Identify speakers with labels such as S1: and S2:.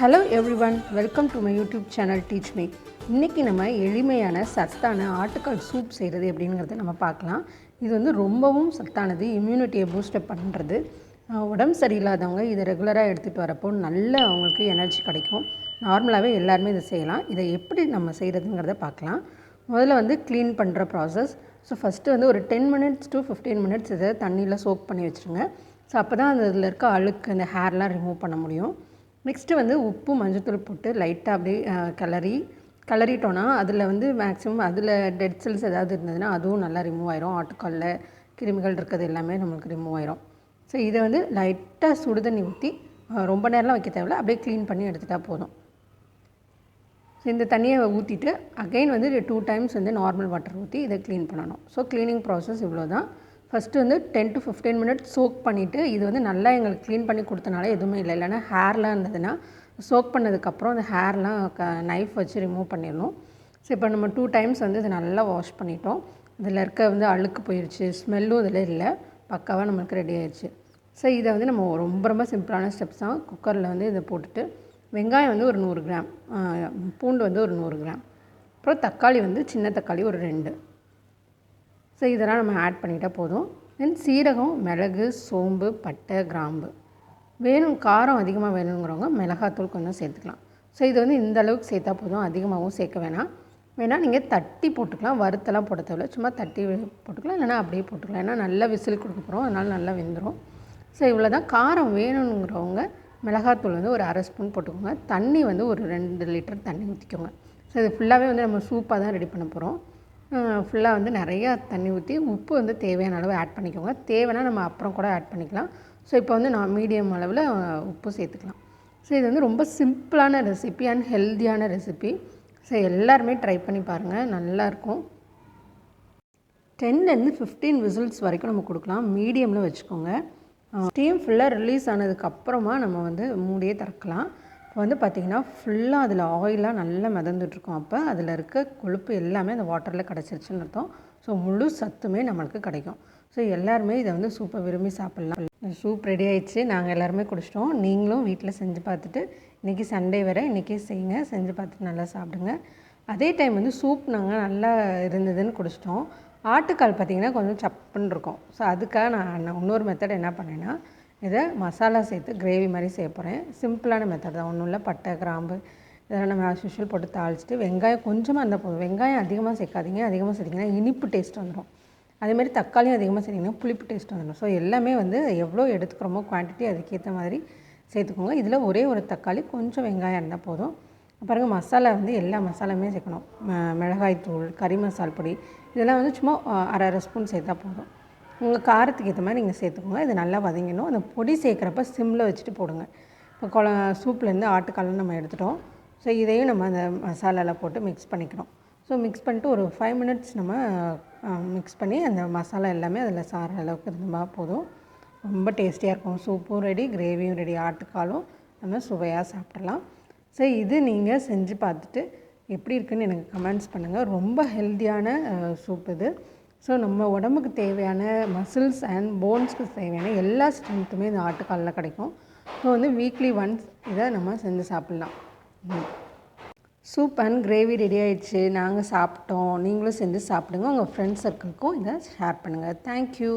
S1: Hello everyone, welcome to my YouTube channel Teachme. இன்றைக்கி நம்ம எளிமையான சத்தான ஆட்டுக்கால் சூப் செய்கிறது எப்படிங்கிறத நம்ம பார்க்கலாம். இது வந்து ரொம்பவும் சத்தானது, இம்யூனிட்டியை பூஸ்டப் பண்ணுறது. உடம்பு சரியில்லாதவங்க இதை ரெகுலராக எடுத்துகிட்டு வரப்போ நல்ல அவங்களுக்கு எனர்ஜி கிடைக்கும். நார்மலாகவே எல்லாருமே இதை செய்யலாம். இதை எப்படி நம்ம செய்கிறதுங்கிறத பார்க்கலாம். முதல்ல வந்து க்ளீன் பண்ணுற ப்ராசஸ். ஸோ ஃபஸ்ட்டு வந்து ஒரு 10 minutes to 15 minutes இதை தண்ணியில் சோக் பண்ணி வச்சுருங்க. ஸோ அப்போ தான் அந்த இதில் இருக்க அழுக்கு, அந்த ஹேர்லாம் ரிமூவ் பண்ண முடியும். நெக்ஸ்ட்டு வந்து உப்பு மஞ்சத்தூள் போட்டு லைட்டாக அப்படியே கிளறிட்டோன்னா அதில் வந்து மேக்ஸிமம் அதில் டெட் செல்ஸ் ஏதாவது இருந்ததுன்னா அதுவும் நல்லா ரிமூவ் ஆயிரும். ஆட்டுக்காலில் கிருமிகள் இருக்கிறது எல்லாமே நம்மளுக்கு ரிமூவ் ஆயிரும். ஸோ இதை வந்து லைட்டாக சுடு தண்ணி ஊற்றி ரொம்ப நேரம்லாம் வைக்க தேவையில்ல, அப்படியே க்ளீன் பண்ணி எடுத்துகிட்டா போதும். ஸோ இந்த தண்ணியை ஊற்றிட்டு அகைன் வந்து 2 times வந்து நார்மல் வாட்டர் ஊற்றி இதை க்ளீன் பண்ணணும். ஸோ க்ளீனிங் ப்ராசஸ் இவ்வளோ தான். ஃபஸ்ட்டு வந்து 10 to 15 minutes சோக் பண்ணிவிட்டு இது வந்து நல்லா எங்களுக்கு க்ளீன் பண்ணி கொடுத்தனால எதுவுமே இல்லை. இல்லைனா ஹேர்லாம் இருந்ததுன்னா சோக் பண்ணதுக்கப்புறம் அந்த ஹேர்லாம் நைஃப் வச்சு ரிமூவ் பண்ணிடணும். ஸோ இப்போ நம்ம 2 times வந்து இதை நல்லா வாஷ் பண்ணிட்டோம். இதில் இருக்க வந்து அழுக்கு போயிடுச்சு, ஸ்மெல்லும் இதில் இல்லை, பக்காவாக நம்மளுக்கு ரெடி ஆயிடுச்சு. ஸோ இதை வந்து நம்ம ரொம்ப ரொம்ப சிம்பிளான ஸ்டெப்ஸ் தான். குக்கரில் வந்து இதை போட்டுட்டு வெங்காயம் வந்து ஒரு 100 கிராம், பூண்டு வந்து ஒரு 100 கிராம், அப்புறம் தக்காளி வந்து சின்ன தக்காளி ஒரு 2. ஸோ இதெல்லாம் நம்ம ஆட் பண்ணிட்டால் போதும். தென் சீரகம், மிளகு, சோம்பு, பட்டை, கிராம்பு வேணும். காரம் அதிகமாக வேணுங்கிறவங்க மிளகாத்தூள் கொஞ்சம் சேர்த்துக்கலாம். ஸோ இது வந்து இந்த அளவுக்கு சேர்த்தா போதும், அதிகமாகவும் சேர்க்க வேணால் நீங்கள் தட்டி போட்டுக்கலாம். வறுத்தெல்லாம் போட தேவையில்ல, சும்மா தட்டி போட்டுக்கலாம், இல்லைனா அப்படியே போட்டுக்கலாம். ஏன்னா நல்லா விசில் கொடுக்க போகிறோம், அதனால் நல்லா வெந்துடும். ஸோ இவ்வளோ தான். காரம் வேணுங்கிறவங்க மிளகாத்தூள் வந்து ஒரு 1/2 ஸ்பூன் போட்டுக்கோங்க. தண்ணி வந்து ஒரு 2 லிட்டர் தண்ணி ஊற்றிக்கோங்க. ஸோ இது ஃபுல்லாகவே வந்து நம்ம சூப்பாக தான் ரெடி பண்ண போகிறோம். ஃபுல்லாக வந்து நிறையா தண்ணி ஊற்றி உப்பு வந்து தேவையான அளவு ஆட் பண்ணிக்கோங்க. தேவைன்னா நம்ம அப்புறம் கூட ஆட் பண்ணிக்கலாம். ஸோ இப்போ வந்து நான் மீடியம் அளவில் உப்பு சேர்த்துக்கலாம். ஸோ இது வந்து ரொம்ப சிம்பிளான ரெசிபி அண்ட் ஹெல்த்தியான ரெசிபி. ஸோ எல்லாருமே ட்ரை பண்ணி பாருங்கள், நல்லாயிருக்கும். 10 to 15 விசில்ஸ் வரைக்கும் நம்ம கொடுக்கலாம். மீடியமில் வச்சுக்கோங்க. ஸ்டீம் ஃபுல்லாக ரிலீஸ் ஆனதுக்கப்புறமா நம்ம வந்து மூடியே திறக்கலாம். இப்போ வந்து பார்த்திங்கன்னா ஃபுல்லாக அதில் ஆயிலாக நல்லா மிதந்துட்டுருக்கோம். அப்போ அதில் இருக்க கொழுப்பு எல்லாமே அந்த வாட்டரில் கிடச்சிருச்சுன்னு அர்த்தம். ஸோ முழு சத்துமே நம்மளுக்கு கிடைக்கும். ஸோ எல்லாருமே இதை வந்து சூப்பை விரும்பி சாப்பிட்லாம். சூப் ரெடி ஆயிடுச்சு, நாங்கள் எல்லாருமே குடிச்சிட்டோம். நீங்களும் வீட்டில் செஞ்சு பார்த்துட்டு, இன்றைக்கி சண்டே வேறு, இன்றைக்கி செய்யுங்க, செஞ்சு பார்த்துட்டு நல்லா சாப்பிடுங்க. அதே டைம் வந்து சூப் நாங்கள் நல்லா இருந்ததுன்னு குடிச்சிட்டோம். ஆட்டுக்கால் பார்த்திங்கன்னா கொஞ்சம் சப்புன்னு இருக்கும். ஸோ அதுக்காக நான் இன்னொரு மெத்தட் என்ன பண்ணேன்னா, இதை மசாலா சேர்த்து கிரேவி மாதிரி செய்ய போகிறேன். சிம்பிளான மெத்தட் தான், ஒன்றும் இல்லை. பட்டை, கிராம்பு இதெல்லாம் நம்ம ஆஸ் யூஷுவல் போட்டு தாளிச்சிட்டு வெங்காயம் கொஞ்சமாக இருந்தால் போதும். வெங்காயம் அதிகமாக சேர்க்காதீங்க, அதிகமாக சேர்த்திங்கன்னா இனிப்பு டேஸ்ட் வந்துடும். அதேமாதிரி தக்காளியும் அதிகமாக சேர்த்திங்கன்னா புளிப்பு டேஸ்ட் வந்துடும். ஸோ எல்லாமே வந்து எவ்வளோ எடுத்துக்கிறோமோ குவான்டிட்டி அதுக்கேற்ற மாதிரி சேர்த்துக்கோங்க. இதில் ஒரே ஒரு தக்காளி, கொஞ்சம் வெங்காயம் இருந்தால் போதும். பாருங்கள், மசாலா வந்து எல்லா மசாலாவுமே சேர்க்கணும். மிளகாய் தூள், கறி மசால் பொடி இதெல்லாம் வந்து சும்மா 1/2 ஸ்பூன் சேர்த்தா போதும். உங்கள் காரத்துக்கு ஏற்ற மாதிரி நீங்கள் சேர்த்துக்கோங்க. இது நல்லா வதங்கணும். அந்த பொடி சேர்க்குறப்ப சிம்மில் வச்சுட்டு போடுங்க. இப்போ சூப்லேருந்து ஆட்டுக்காலும் நம்ம எடுத்துட்டோம். ஸோ இதையும் நம்ம அந்த மசாலாவில் போட்டு மிக்ஸ் பண்ணிக்கிறோம். ஸோ மிக்ஸ் பண்ணிட்டு ஒரு 5 minutes நம்ம மிக்ஸ் பண்ணி அந்த மசாலா எல்லாமே அதில் சார அளவுக்கு இருந்தால் போதும். ரொம்ப டேஸ்டியாக இருக்கும். சூப்பும் ரெடி, கிரேவியும் ரெடி. ஆட்டுக்காலும் நம்ம சுவையாக சாப்பிடலாம். ஸோ இது நீங்கள் செஞ்சு பார்த்துட்டு எப்படி இருக்குதுன்னு எனக்கு கமெண்ட்ஸ் பண்ணுங்கள். ரொம்ப ஹெல்த்தியான சூப் இது. ஸோ நம்ம உடம்புக்கு தேவையான மசில்ஸ் அண்ட் போன்ஸ்க்கு தேவையான எல்லா ஸ்ட்ரென்த்துமே இந்த ஆட்டுக்காலில் கிடைக்கும். ஸோ வந்து வீக்லி ஒன்ஸ் இதை நம்ம செஞ்சு சாப்பிட்லாம். சூப் அண்ட் கிரேவி ரெடி ஆகிடுச்சு, நாங்கள் சாப்பிட்டோம். நீங்களும் செஞ்சு சாப்பிடுங்க. உங்கள் ஃப்ரெண்ட்ஸ் சர்க்கிளுக்கும் இதை ஷேர் பண்ணுங்கள். தேங்க்யூ.